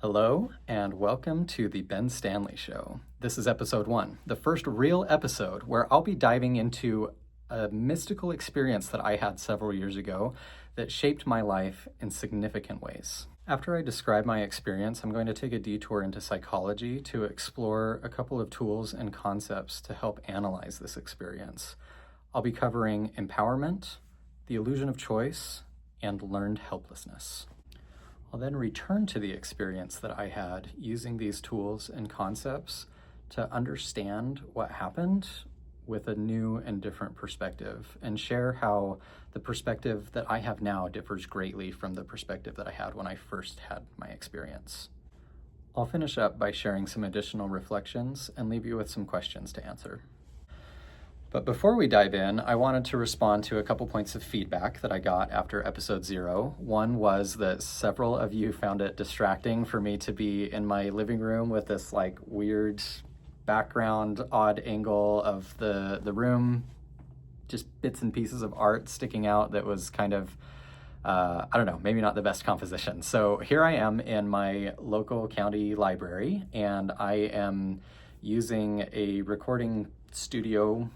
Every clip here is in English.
Hello, and welcome to the Ben Stanley Show. This is episode 1, the first real episode where I'll be diving into a mystical experience that I had several years ago that shaped my life in significant ways. After I describe my experience, I'm going to take a detour into psychology to explore a couple of tools and concepts to help analyze this experience. I'll be covering empowerment, the illusion of choice, and learned helplessness. I'll then return to the experience that I had using these tools and concepts to understand what happened with a new and different perspective and share how the perspective that I have now differs greatly from the perspective that I had when I first had my experience. I'll finish up by sharing some additional reflections and leave you with some questions to answer. But before we dive in, I wanted to respond to a couple points of feedback that I got after episode 0. One was that several of you found it distracting for me to be in my living room with this weird background, odd angle of the room, just bits and pieces of art sticking out that was kind of, maybe not the best composition. So here I am in my local county library, and I am using a recording studio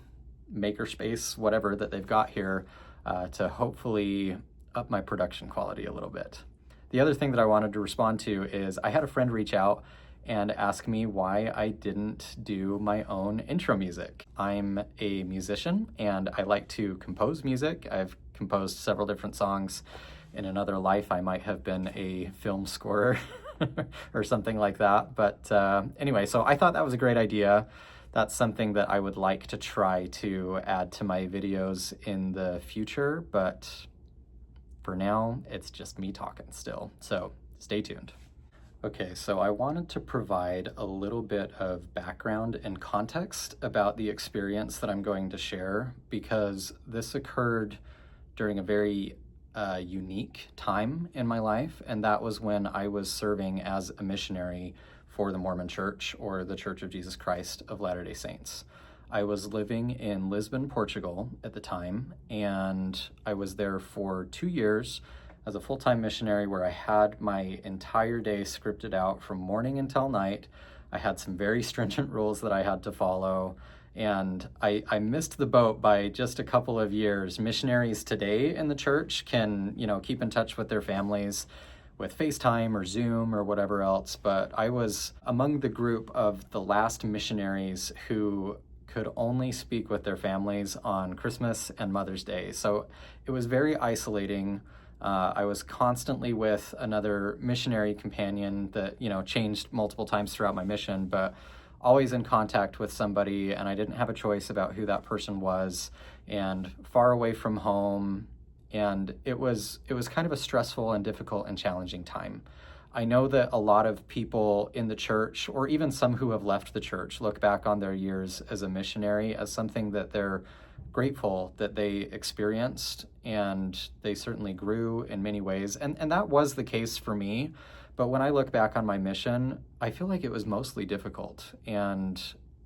makerspace, whatever that they've got here, to hopefully up my production quality a little bit. The other thing that I wanted to respond to is I had a friend reach out and ask me why I didn't do my own intro music. I'm a musician and I like to compose music. I've composed several different songs. In another life, I might have been a film scorer or something like that. But anyway, so I thought that was a great idea. That's something that I would like to try to add to my videos in the future, but for now, it's just me talking still, so stay tuned. Okay, so I wanted to provide a little bit of background and context about the experience that I'm going to share, because this occurred during a very unique time in my life, and that was when I was serving as a missionary for the Mormon Church, or the Church of Jesus Christ of Latter-day Saints. I was living in Lisbon, Portugal at the time, and I was there for 2 years as a full-time missionary where I had my entire day scripted out from morning until night. I had some very stringent rules that I had to follow, and I missed the boat by just a couple of years. Missionaries today in the church can, keep in touch with their families with FaceTime or Zoom or whatever else, but I was among the group of the last missionaries who could only speak with their families on Christmas and Mother's Day. So it was very isolating. I was constantly with another missionary companion that, changed multiple times throughout my mission, but always in contact with somebody, and I didn't have a choice about who that person was, and far away from home. And it was kind of a stressful and difficult and challenging time. I know that a lot of people in the church, or even some who have left the church, look back on their years as a missionary as something that they're grateful that they experienced, and they certainly grew in many ways. And that was the case for me. But when I look back on my mission, I feel like it was mostly difficult and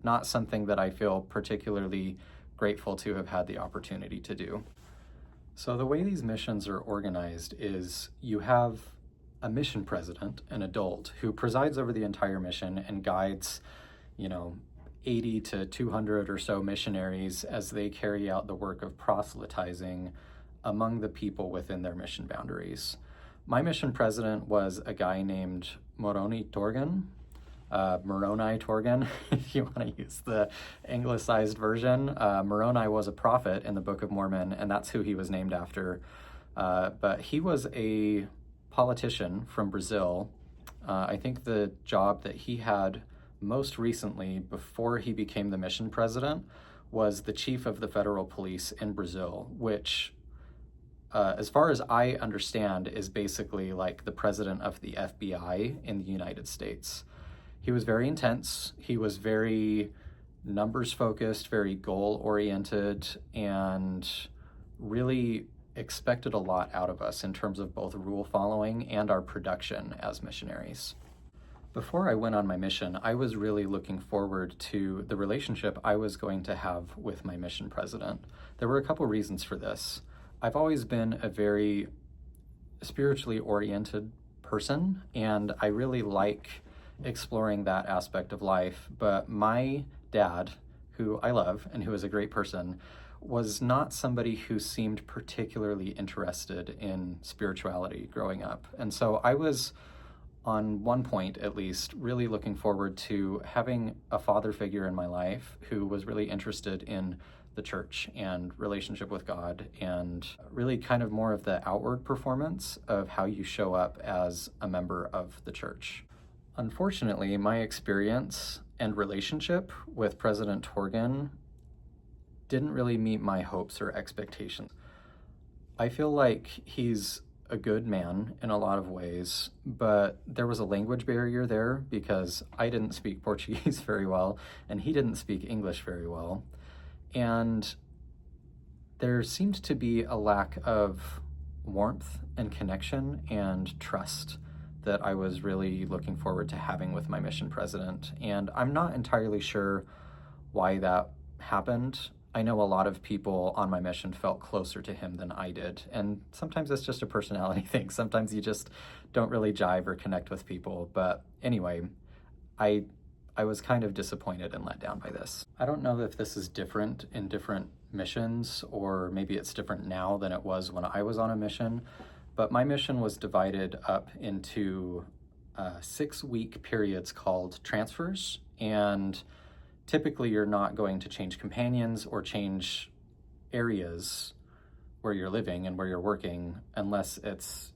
not something that I feel particularly grateful to have had the opportunity to do. So the way these missions are organized is you have a mission president, an adult, who presides over the entire mission and guides, 80 to 200 or so missionaries as they carry out the work of proselytizing among the people within their mission boundaries. My mission president was a guy named Moroni Torgan, if you want to use the anglicized version. Moroni was a prophet in the Book of Mormon, and that's who he was named after. But he was a politician from Brazil. I think the job that he had most recently, before he became the mission president, was the chief of the federal police in Brazil, which, as far as I understand, is basically like the president of the FBI in the United States. He was very intense. He was very numbers focused, very goal oriented, and really expected a lot out of us in terms of both rule following and our production as missionaries. Before I went on my mission, I was really looking forward to the relationship I was going to have with my mission president. There were a couple reasons for this. I've always been a very spiritually oriented person, and I really like exploring that aspect of life. But my dad, who I love and who is a great person, was not somebody who seemed particularly interested in spirituality growing up. And so I was, on one point at least, really looking forward to having a father figure in my life who was really interested in the church and relationship with God, and really kind of more of the outward performance of how you show up as a member of the church. Unfortunately, my experience and relationship with President Torgan didn't really meet my hopes or expectations. I feel like he's a good man in a lot of ways, but there was a language barrier there because I didn't speak Portuguese very well and he didn't speak English very well. And there seemed to be a lack of warmth and connection and trust that I was really looking forward to having with my mission president. And I'm not entirely sure why that happened. I know a lot of people on my mission felt closer to him than I did. And sometimes it's just a personality thing. Sometimes you just don't really jive or connect with people. But anyway, I was kind of disappointed and let down by this. I don't know if this is different in different missions, or maybe it's different now than it was when I was on a mission, but my mission was divided up into 6-week periods called transfers, and typically you're not going to change companions or change areas where you're living and where you're working unless it's,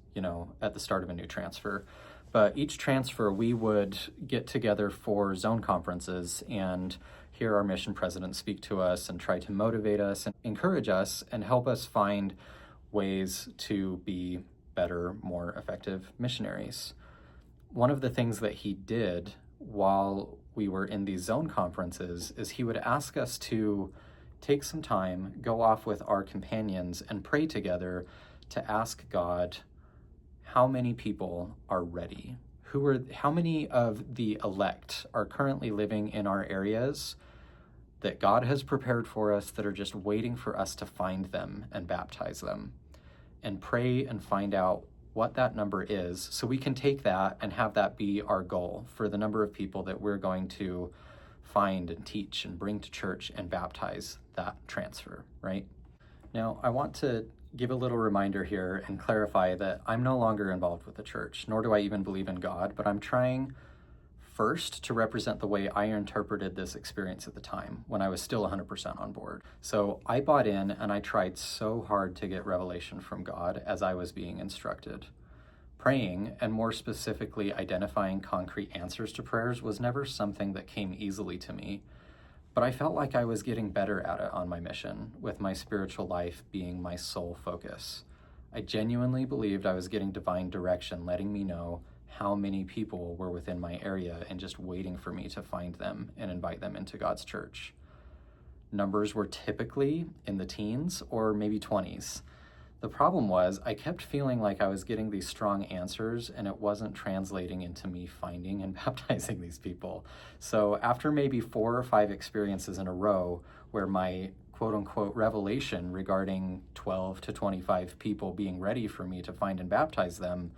at the start of a new transfer. But each transfer, we would get together for zone conferences and hear our mission president speak to us and try to motivate us and encourage us and help us find ways to be better, more effective missionaries. One of the things that he did while we were in these zone conferences is he would ask us to take some time, go off with our companions, and pray together to ask God, how many people are ready? How many of the elect are currently living in our areas that God has prepared for us, that are just waiting for us to find them and baptize them? And pray and find out what that number is so we can take that and have that be our goal for the number of people that we're going to find and teach and bring to church and baptize that transfer, right? Now, I want to give a little reminder here and clarify that I'm no longer involved with the church, nor do I even believe in God, but I'm trying first to represent the way I interpreted this experience at the time when I was still 100% on board. So I bought in and I tried so hard to get revelation from God as I was being instructed. Praying, and more specifically identifying concrete answers to prayers, was never something that came easily to me. But I felt like I was getting better at it on my mission, with my spiritual life being my sole focus. I genuinely believed I was getting divine direction, letting me know how many people were within my area and just waiting for me to find them and invite them into God's church. Numbers were typically in the teens or maybe 20s. The problem was I kept feeling like I was getting these strong answers and it wasn't translating into me finding and baptizing these people. So after maybe 4 or 5 experiences in a row where my quote-unquote revelation regarding 12 to 25 people being ready for me to find and baptize them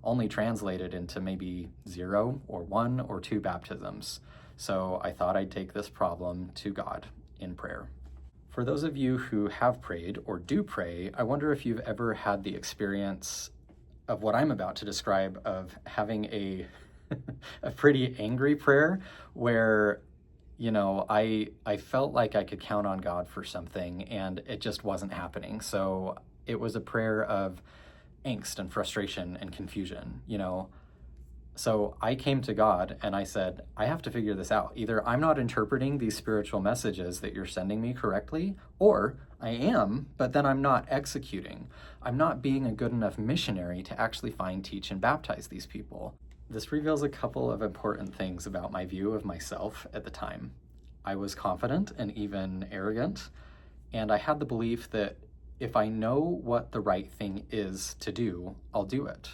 only translated into maybe 0 or 1 or 2 baptisms. So I thought I'd take this problem to God in prayer. For those of you who have prayed or do pray, I wonder if you've ever had the experience of what I'm about to describe, of having a pretty angry prayer where, I felt like I could count on God for something and it just wasn't happening. So it was a prayer of angst and frustration and confusion, So I came to God and I said, I have to figure this out. Either I'm not interpreting these spiritual messages that you're sending me correctly, or I am, but then I'm not executing. I'm not being a good enough missionary to actually find, teach, and baptize these people. This reveals a couple of important things about my view of myself at the time. I was confident and even arrogant, and I had the belief that if I know what the right thing is to do, I'll do it.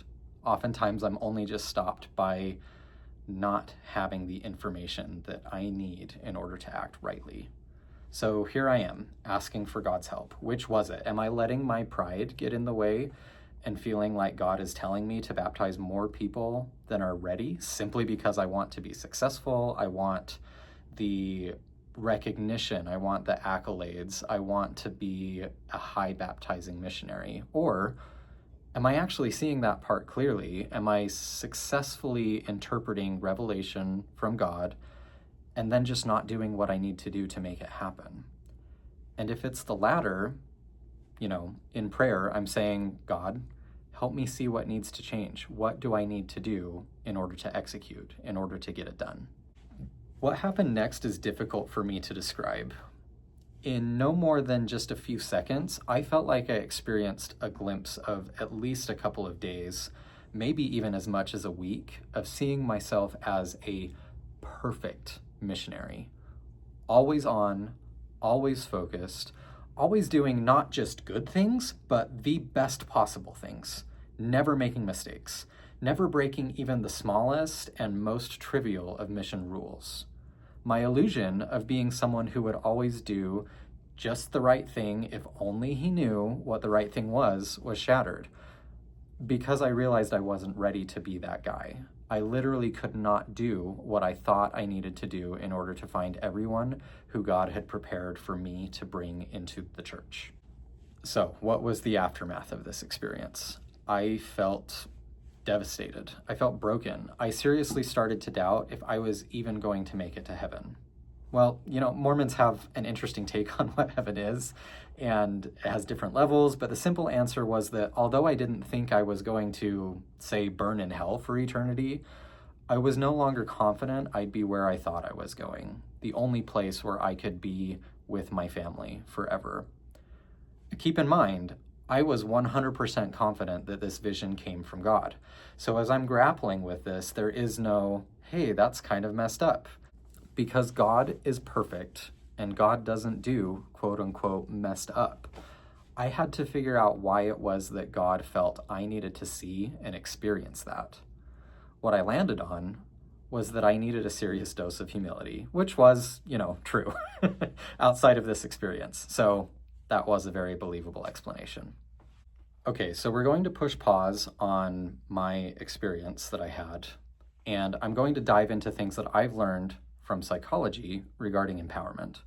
Oftentimes, I'm only just stopped by not having the information that I need in order to act rightly. So here I am, asking for God's help. Which was it? Am I letting my pride get in the way and feeling like God is telling me to baptize more people than are ready simply because I want to be successful. I want the recognition. I want the accolades. I want to be a high baptizing missionary. Or am I actually seeing that part clearly? Am I successfully interpreting revelation from God and then just not doing what I need to do to make it happen? And if it's the latter, in prayer, I'm saying, God, help me see what needs to change. What do I need to do in order to execute, in order to get it done? What happened next is difficult for me to describe. In no more than just a few seconds, I felt like I experienced a glimpse of at least a couple of days, maybe even as much as a week, of seeing myself as a perfect missionary. Always on, always focused, always doing not just good things, but the best possible things. Never making mistakes, never breaking even the smallest and most trivial of mission rules. My illusion of being someone who would always do just the right thing if only he knew what the right thing was shattered, because I realized I wasn't ready to be that guy. I literally could not do what I thought I needed to do in order to find everyone who God had prepared for me to bring into the church. So, what was the aftermath of this experience? I felt devastated. I felt broken. I seriously started to doubt if I was even going to make it to heaven. Well, Mormons have an interesting take on what heaven is, and it has different levels, but the simple answer was that although I didn't think I was going to, say, burn in hell for eternity, I was no longer confident I'd be where I thought I was going, the only place where I could be with my family forever. Keep in mind, I was 100% confident that this vision came from God. So as I'm grappling with this, there is no, hey, that's kind of messed up. Because God is perfect and God doesn't do quote unquote messed up. I had to figure out why it was that God felt I needed to see and experience that. What I landed on was that I needed a serious dose of humility, which was, true outside of this experience. So that was a very believable explanation. Okay, so we're going to push pause on my experience that I had, and I'm going to dive into things that I've learned from psychology regarding empowerment.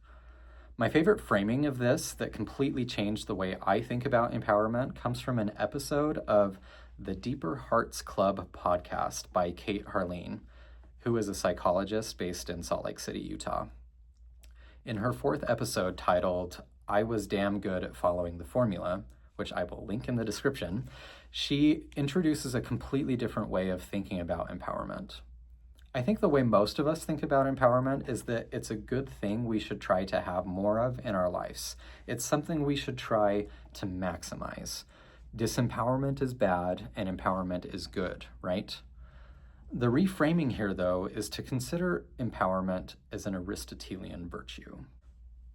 My favorite framing of this that completely changed the way I think about empowerment comes from an episode of the Deeper Hearts Club podcast by Kate Harline, who is a psychologist based in Salt Lake City, Utah. In her 4th episode titled, I Was Damn Good at Following the Formula, which I will link in the description, she introduces a completely different way of thinking about empowerment. I think the way most of us think about empowerment is that it's a good thing we should try to have more of in our lives. It's something we should try to maximize. Disempowerment is bad and empowerment is good, right? The reframing here, though, is to consider empowerment as an Aristotelian virtue.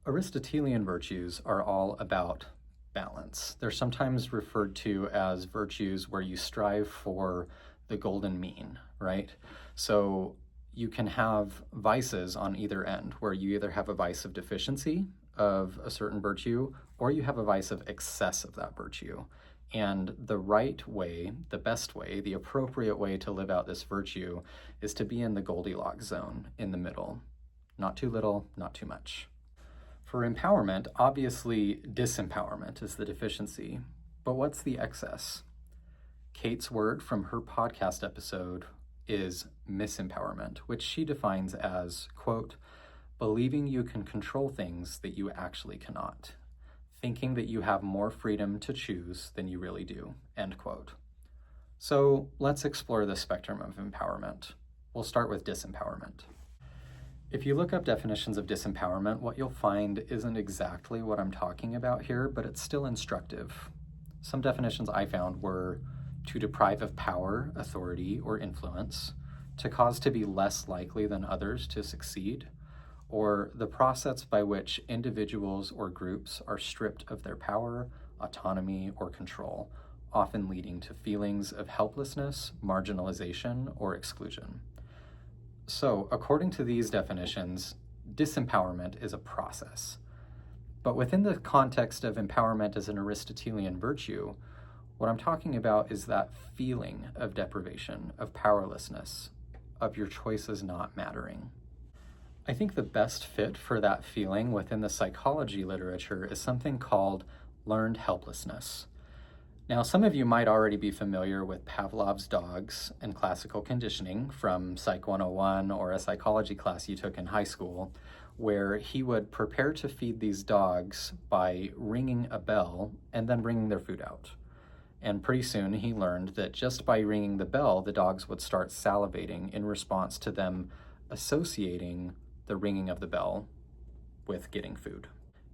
Aristotelian virtues are all about balance. They're sometimes referred to as virtues where you strive for the golden mean, right? So you can have vices on either end, where you either have a vice of deficiency of a certain virtue, or you have a vice of excess of that virtue. And the right way, the best way, the appropriate way to live out this virtue is to be in the Goldilocks zone, in the middle. Not too little, not too much. For empowerment, obviously disempowerment is the deficiency, but what's the excess? Kate's word from her podcast episode is misempowerment, which she defines as, quote, believing you can control things that you actually cannot, thinking that you have more freedom to choose than you really do, end quote. So let's explore the spectrum of empowerment. We'll start with disempowerment. If you look up definitions of disempowerment, what you'll find isn't exactly what I'm talking about here, but it's still instructive. Some definitions I found were to deprive of power, authority, or influence, to cause to be less likely than others to succeed, or the process by which individuals or groups are stripped of their power, autonomy, or control, often leading to feelings of helplessness, marginalization, or exclusion. So, according to these definitions, disempowerment is a process. But within the context of empowerment as an Aristotelian virtue, What I'm talking about is that feeling of deprivation, of powerlessness, of your choices not mattering. I think the best fit for that feeling within the psychology literature is something called learned helplessness. Now, some of you might already be familiar with Pavlov's dogs and classical conditioning from Psych 101 or a psychology class you took in high school, where he would prepare to feed these dogs by ringing a bell and then bringing their food out. And pretty soon he learned that just by ringing the bell, the dogs would start salivating in response to them associating the ringing of the bell with getting food.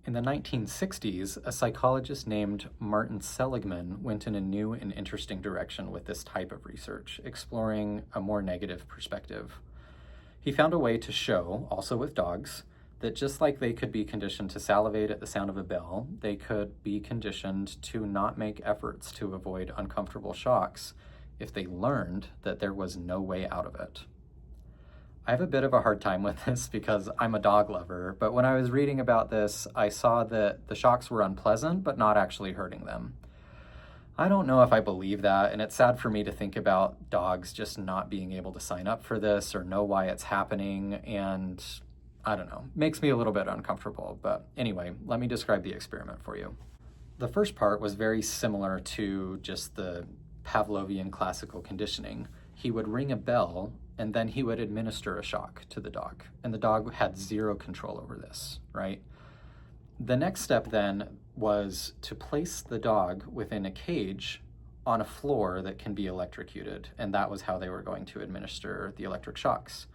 In the 1960s, a psychologist named Martin Seligman went in a new and interesting direction with this type of research, exploring a more negative perspective. He found a way to show, also with dogs, that just like they could be conditioned to salivate at the sound of a bell, they could be conditioned to not make efforts to avoid uncomfortable shocks if they learned that there was no way out of it. I have a bit of a hard time with this because I'm a dog lover, but when I was reading about this, I saw that the shocks were unpleasant, but not actually hurting them. I don't know if I believe that, and it's sad for me to think about dogs just not being able to sign up for this or know why it's happening, and I don't know, makes me a little bit uncomfortable. But anyway, let me describe the experiment for you. The first part was very similar to just the Pavlovian classical conditioning. He would ring a bell and then he would administer a shock to the dog. And the dog had zero control over this, right? The next step then was to place the dog within a cage on a floor that can be electrocuted. And that was how they were going to administer the electric shocks.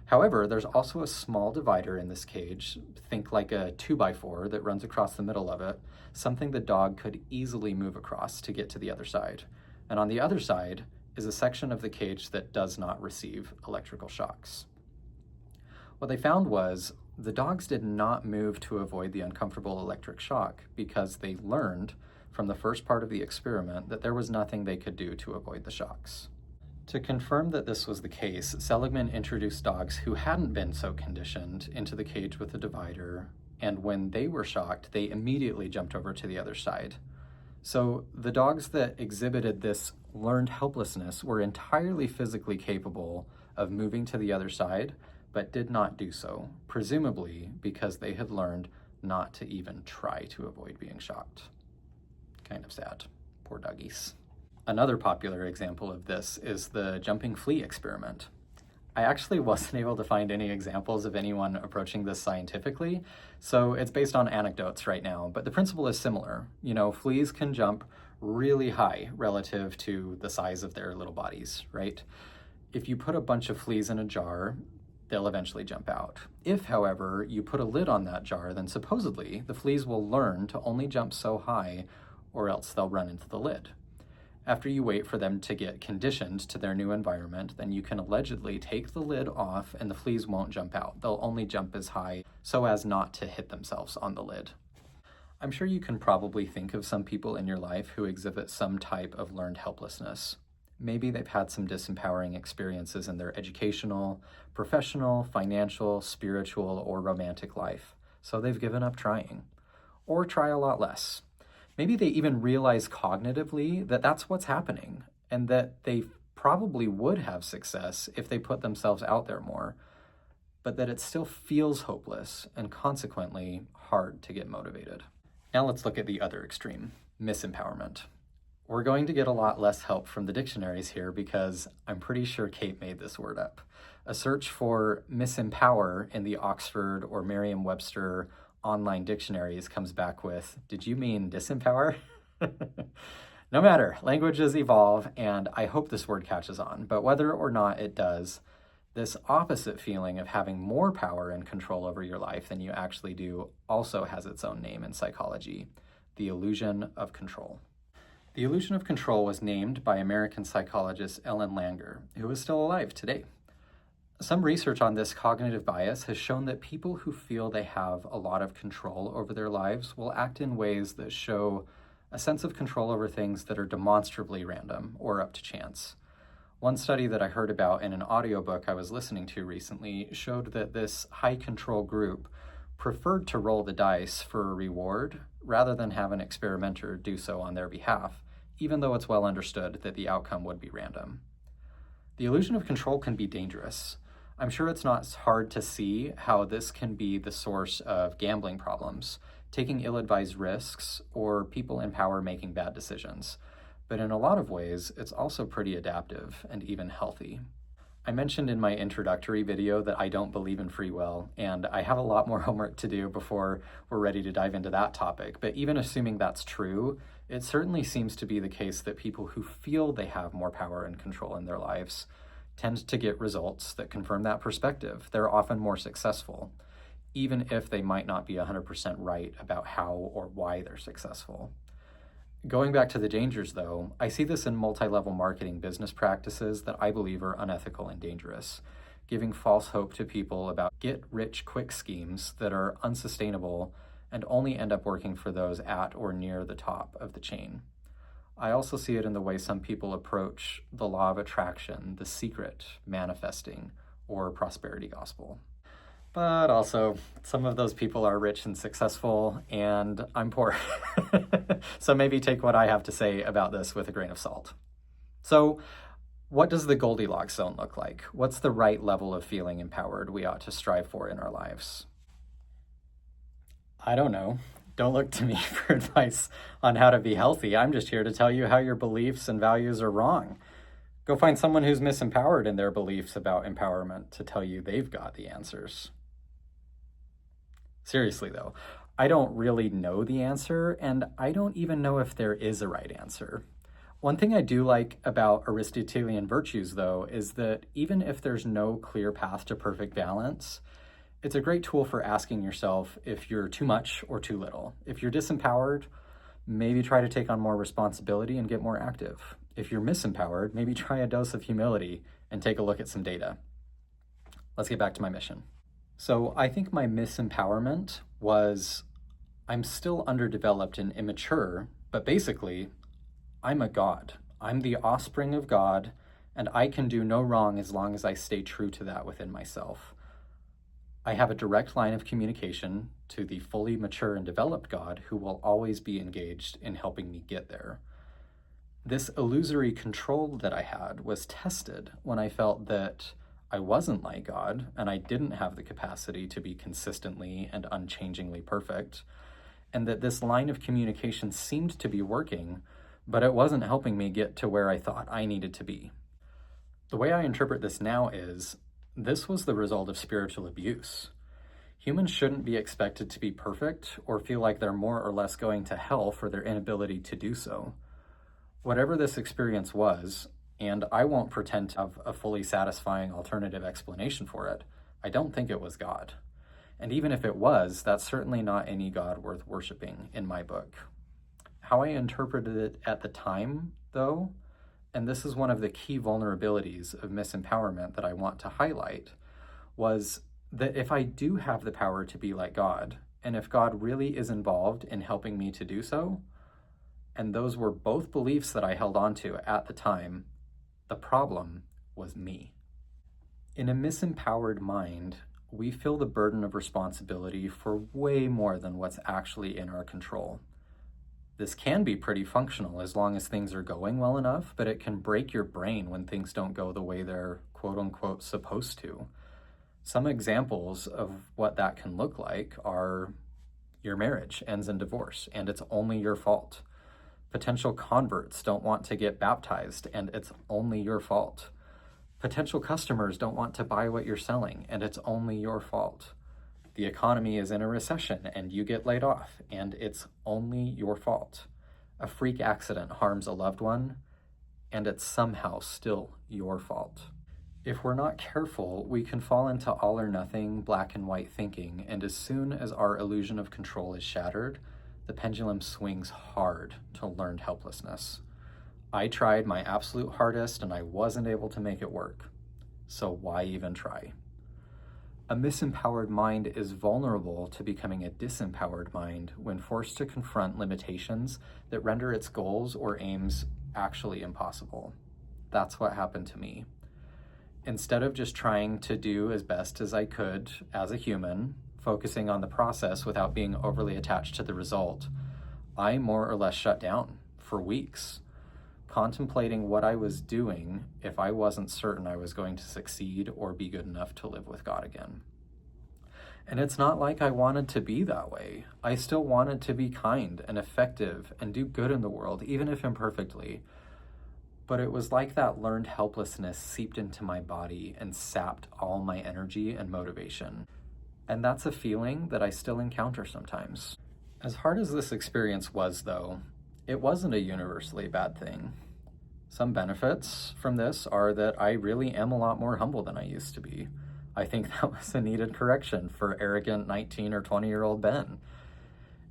However, there's also a small divider in this cage, think like a 2x4 that runs across the middle of it, something the dog could easily move across to get to the other side. And on the other side is a section of the cage that does not receive electrical shocks. What they found was the dogs did not move to avoid the uncomfortable electric shock because they learned from the first part of the experiment that there was nothing they could do to avoid the shocks. To confirm that this was the case, Seligman introduced dogs who hadn't been so conditioned into the cage with the divider, and when they were shocked, they immediately jumped over to the other side. So the dogs that exhibited this learned helplessness were entirely physically capable of moving to the other side, but did not do so, presumably because they had learned not to even try to avoid being shocked. Kind of sad. Poor doggies. Another popular example of this is the jumping flea experiment. I actually wasn't able to find any examples of anyone approaching this scientifically, so it's based on anecdotes right now, but the principle is similar. Fleas can jump really high relative to the size of their little bodies, right? If you put a bunch of fleas in a jar, they'll eventually jump out. If, however, you put a lid on that jar, then supposedly the fleas will learn to only jump so high or else they'll run into the lid. After you wait for them to get conditioned to their new environment, then you can allegedly take the lid off and the fleas won't jump out. They'll only jump as high so as not to hit themselves on the lid. I'm sure you can probably think of some people in your life who exhibit some type of learned helplessness. Maybe they've had some disempowering experiences in their educational, professional, financial, spiritual, or romantic life, so they've given up trying. Or try a lot less. Maybe they even realize cognitively that that's what's happening and that they probably would have success if they put themselves out there more, but that it still feels hopeless and consequently hard to get motivated. Now let's look at the other extreme, misempowerment. We're going to get a lot less help from the dictionaries here because I'm pretty sure Kate made this word up. A search for misempower in the Oxford or Merriam-Webster online dictionaries comes back with, did you mean disempower? No matter, languages evolve, and I hope this word catches on, but whether or not it does, this opposite feeling of having more power and control over your life than you actually do also has its own name in psychology, the illusion of control. The illusion of control was named by American psychologist Ellen Langer, who is still alive today. Some research on this cognitive bias has shown that people who feel they have a lot of control over their lives will act in ways that show a sense of control over things that are demonstrably random or up to chance. One study that I heard about in an audiobook I was listening to recently showed that this high control group preferred to roll the dice for a reward rather than have an experimenter do so on their behalf, even though it's well understood that the outcome would be random. The illusion of control can be dangerous. I'm sure it's not hard to see how this can be the source of gambling problems, taking ill-advised risks, or people in power making bad decisions. But in a lot of ways, it's also pretty adaptive and even healthy. I mentioned in my introductory video that I don't believe in free will, and I have a lot more homework to do before we're ready to dive into that topic. But even assuming that's true, it certainly seems to be the case that people who feel they have more power and control in their lives tend to get results that confirm that perspective. They're often more successful, even if they might not be 100% right about how or why they're successful. Going back to the dangers, though, I see this in multi-level marketing business practices that I believe are unethical and dangerous, giving false hope to people about get-rich-quick schemes that are unsustainable and only end up working for those at or near the top of the chain. I also see it in the way some people approach the law of attraction, the secret, manifesting, or prosperity gospel. But also, some of those people are rich and successful, and I'm poor. So maybe take what I have to say about this with a grain of salt. So, what does the Goldilocks zone look like? What's the right level of feeling empowered we ought to strive for in our lives? I don't know. Don't look to me for advice on how to be healthy. I'm just here to tell you how your beliefs and values are wrong. Go find someone who's misempowered in their beliefs about empowerment to tell you they've got the answers. Seriously, though, I don't really know the answer, and I don't even know if there is a right answer. One thing I do like about Aristotelian virtues, though, is that even if there's no clear path to perfect balance, it's a great tool for asking yourself if you're too much or too little. If you're disempowered, maybe try to take on more responsibility and get more active. If you're misempowered, maybe try a dose of humility and take a look at some data. Let's get back to my mission. So I think my misempowerment was I'm still underdeveloped and immature, but basically, I'm a god. I'm the offspring of God, and I can do no wrong as long as I stay true to that within myself. I have a direct line of communication to the fully mature and developed God who will always be engaged in helping me get there. This illusory control that I had was tested when I felt that I wasn't like God and I didn't have the capacity to be consistently and unchangingly perfect, and that this line of communication seemed to be working, but it wasn't helping me get to where I thought I needed to be. The way I interpret this now is, this was the result of spiritual abuse. Humans shouldn't be expected to be perfect or feel like they're more or less going to hell for their inability to do so. Whatever this experience was, and I won't pretend to have a fully satisfying alternative explanation for it, I don't think it was God. And even if it was, that's certainly not any God worth worshiping in my book. How I interpreted it at the time, though, and this is one of the key vulnerabilities of misempowerment that I want to highlight, was that if I do have the power to be like God, and if God really is involved in helping me to do so, and those were both beliefs that I held on to at the time, the problem was me. In a misempowered mind, we feel the burden of responsibility for way more than what's actually in our control. This can be pretty functional as long as things are going well enough, but it can break your brain when things don't go the way they're quote-unquote supposed to. Some examples of what that can look like are your marriage ends in divorce, and it's only your fault. Potential converts don't want to get baptized, and it's only your fault. Potential customers don't want to buy what you're selling, and it's only your fault. The economy is in a recession, and you get laid off, and it's only your fault. A freak accident harms a loved one, and it's somehow still your fault. If we're not careful, we can fall into all or nothing black and white thinking, and as soon as our illusion of control is shattered, the pendulum swings hard to learned helplessness. I tried my absolute hardest and I wasn't able to make it work. So why even try? A misempowered mind is vulnerable to becoming a disempowered mind when forced to confront limitations that render its goals or aims actually impossible. That's what happened to me. Instead of just trying to do as best as I could as a human, focusing on the process without being overly attached to the result, I more or less shut down for weeks. contemplating what I was doing if I wasn't certain I was going to succeed or be good enough to live with God again. And it's not like I wanted to be that way. I still wanted to be kind and effective and do good in the world, even if imperfectly. But it was like that learned helplessness seeped into my body and sapped all my energy and motivation. And that's a feeling that I still encounter sometimes. As hard as this experience was, though, it wasn't a universally bad thing. Some benefits from this are that I really am a lot more humble than I used to be. I think that was a needed correction for arrogant 19 or 20-year-old Ben.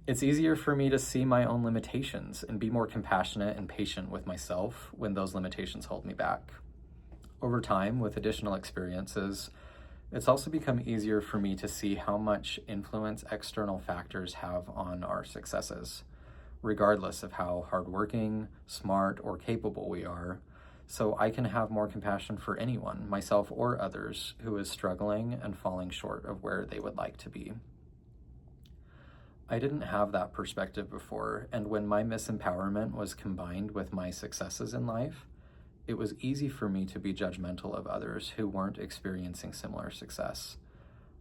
It's easier for me to see my own limitations and be more compassionate and patient with myself when those limitations hold me back. Over time, with additional experiences, it's also become easier for me to see how much influence external factors have on our successes, regardless of how hardworking, smart, or capable we are, so I can have more compassion for anyone, myself or others, who is struggling and falling short of where they would like to be. I didn't have that perspective before, and when my misempowerment was combined with my successes in life, it was easy for me to be judgmental of others who weren't experiencing similar success.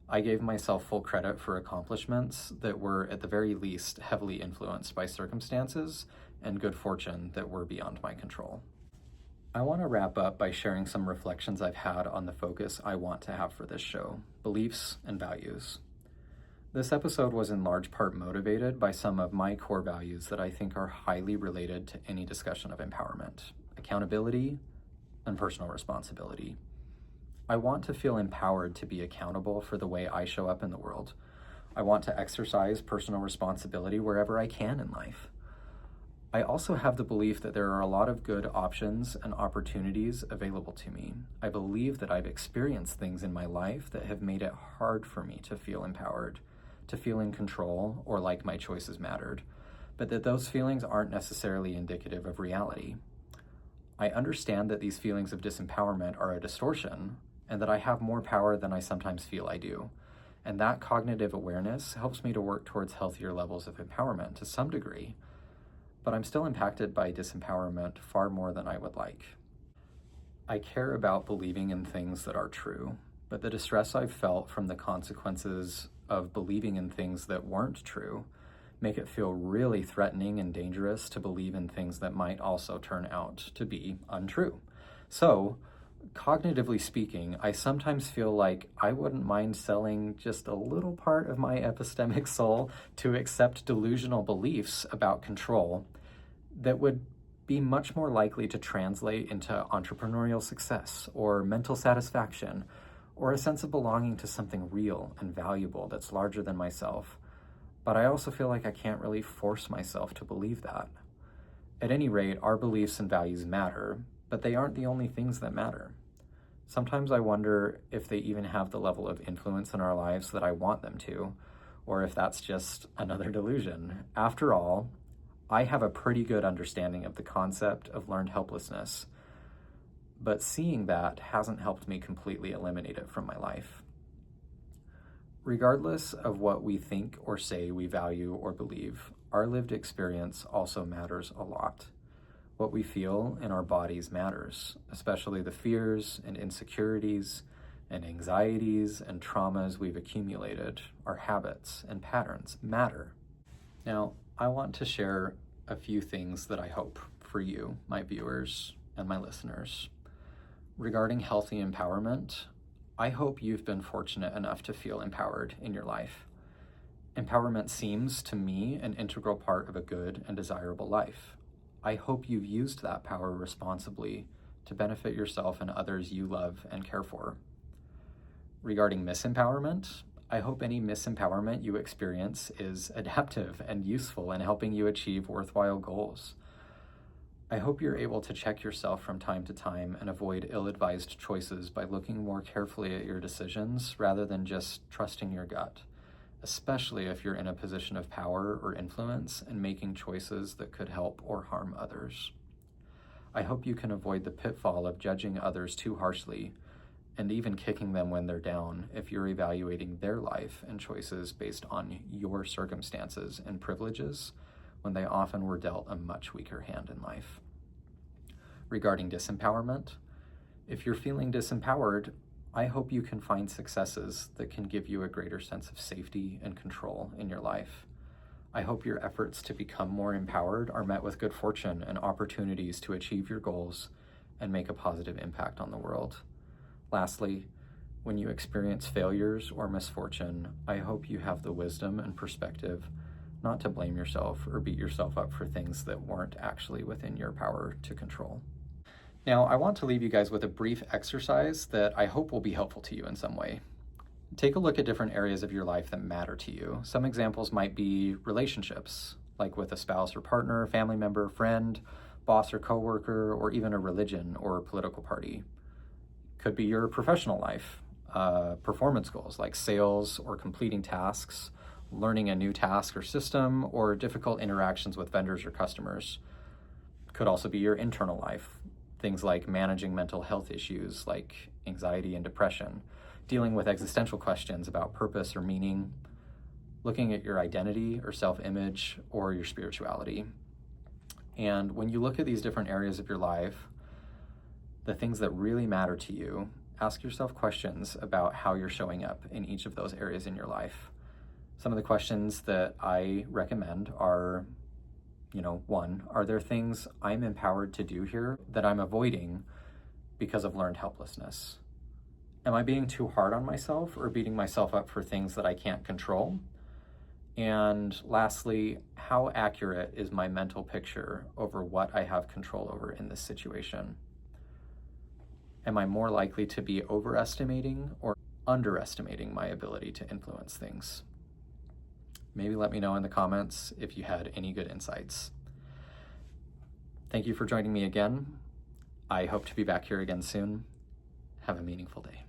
I gave myself full credit for accomplishments that were, at the very least, heavily influenced by circumstances and good fortune that were beyond my control. I want to wrap up by sharing some reflections I've had on the focus I want to have for this show: beliefs and values. This episode was in large part motivated by some of my core values that I think are highly related to any discussion of empowerment: accountability and personal responsibility. I want to feel empowered to be accountable for the way I show up in the world. I want to exercise personal responsibility wherever I can in life. I also have the belief that there are a lot of good options and opportunities available to me. I believe that I've experienced things in my life that have made it hard for me to feel empowered, to feel in control, or like my choices mattered, but that those feelings aren't necessarily indicative of reality. I understand that these feelings of disempowerment are a distortion, and that I have more power than I sometimes feel I do. And that cognitive awareness helps me to work towards healthier levels of empowerment to some degree. But I'm still impacted by disempowerment far more than I would like. I care about believing in things that are true, but the distress I've felt from the consequences of believing in things that weren't true make it feel really threatening and dangerous to believe in things that might also turn out to be untrue. So, cognitively speaking, I sometimes feel like I wouldn't mind selling just a little part of my epistemic soul to accept delusional beliefs about control that would be much more likely to translate into entrepreneurial success or mental satisfaction or a sense of belonging to something real and valuable that's larger than myself. But I also feel like I can't really force myself to believe that. At any rate, our beliefs and values matter, but they aren't the only things that matter. Sometimes I wonder if they even have the level of influence in our lives that I want them to, or if that's just another delusion. After all, I have a pretty good understanding of the concept of learned helplessness, but seeing that hasn't helped me completely eliminate it from my life. Regardless of what we think or say we value or believe, our lived experience also matters a lot. What we feel in our bodies matters, especially the fears and insecurities and anxieties and traumas we've accumulated. Our habits and patterns matter. Now, I want to share a few things that I hope for you, my viewers and my listeners. Regarding healthy empowerment, I hope you've been fortunate enough to feel empowered in your life. Empowerment seems, to me, an integral part of a good and desirable life. I hope you've used that power responsibly to benefit yourself and others you love and care for. Regarding misempowerment, I hope any misempowerment you experience is adaptive and useful in helping you achieve worthwhile goals. I hope you're able to check yourself from time to time and avoid ill-advised choices by looking more carefully at your decisions rather than just trusting your gut, especially if you're in a position of power or influence and making choices that could help or harm others. I hope you can avoid the pitfall of judging others too harshly and even kicking them when they're down if you're evaluating their life and choices based on your circumstances and privileges when they often were dealt a much weaker hand in life. regarding disempowerment. If you're feeling disempowered, I hope you can find successes that can give you a greater sense of safety and control in your life. I hope your efforts to become more empowered are met with good fortune and opportunities to achieve your goals and make a positive impact on the world. Lastly, when you experience failures or misfortune, I hope you have the wisdom and perspective not to blame yourself or beat yourself up for things that weren't actually within your power to control. Now, I want to leave you guys with a brief exercise that I hope will be helpful to you in some way. Take a look at different areas of your life that matter to you. Some examples might be relationships, like with a spouse or partner, family member, friend, boss or coworker, or even a religion or political party. Could be your professional life, performance goals like sales or completing tasks, learning a new task or system, or difficult interactions with vendors or customers. Could also be your internal life, things like managing mental health issues like anxiety and depression, dealing with existential questions about purpose or meaning, looking at your identity or self-image or your spirituality. And when you look at these different areas of your life, the things that really matter to you, ask yourself questions about how you're showing up in each of those areas in your life. Some of the questions that I recommend are, one, are there things I'm empowered to do here that I'm avoiding because of learned helplessness? Am I being too hard on myself or beating myself up for things that I can't control? And lastly, how accurate is my mental picture over what I have control over in this situation? Am I more likely to be overestimating or underestimating my ability to influence things? Maybe let me know in the comments if you had any good insights. Thank you for joining me again. I hope to be back here again soon. Have a meaningful day.